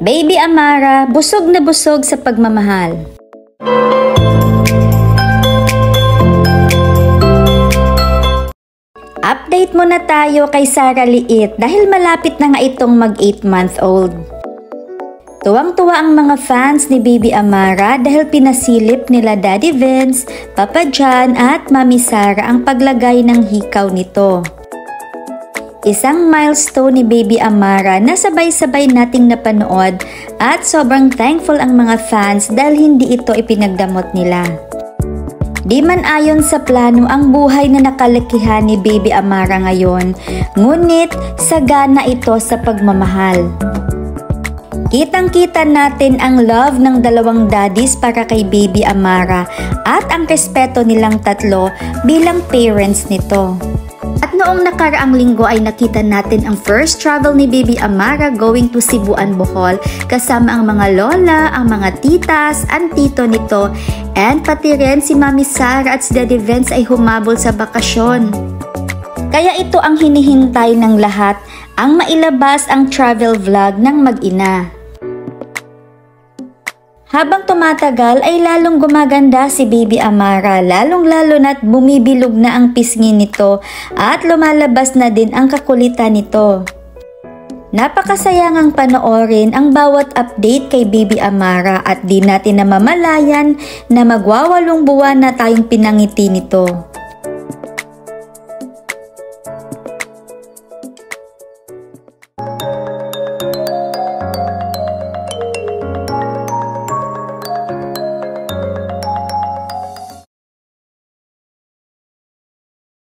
Baby Amara, busog na busog sa pagmamahal. Update muna tayo kay Sarah Liit dahil malapit na nga itong mag 8-month-old. Tuwang-tuwa ang mga fans ni Baby Amara dahil pinasilip nila Daddy Vince, Papa John at Mami Sarah ang paglagay ng hikaw nito. Isang milestone ni Baby Amara na sabay-sabay nating napanood at sobrang thankful ang mga fans dahil hindi ito ipinagdamot nila. Di man ayon sa plano ang buhay na nakalakihan ni Baby Amara ngayon, ngunit sagana ito sa pagmamahal. Kitang-kita natin ang love ng dalawang daddies para kay Baby Amara at ang respeto nilang tatlo bilang parents nito. At noong nakaraang linggo ay nakita natin ang first travel ni Baby Amara going to Cebuan, Bohol kasama ang mga lola, ang mga titas, ang tito nito, and pati rin si Mami Sarah at si Daddy Vince ay humabol sa bakasyon. Kaya ito ang hinihintay ng lahat, ang mailabas ang travel vlog ng mag-ina. Habang tumatagal ay lalong gumaganda si Baby Amara, lalong-lalo na't bumibilog na ang pisngi nito at lumalabas na din ang kakulitan nito. Napakasayangang panoorin ang bawat update kay Baby Amara at di natin namamalayan na magwawalong buwan na tayong pinangiti nito.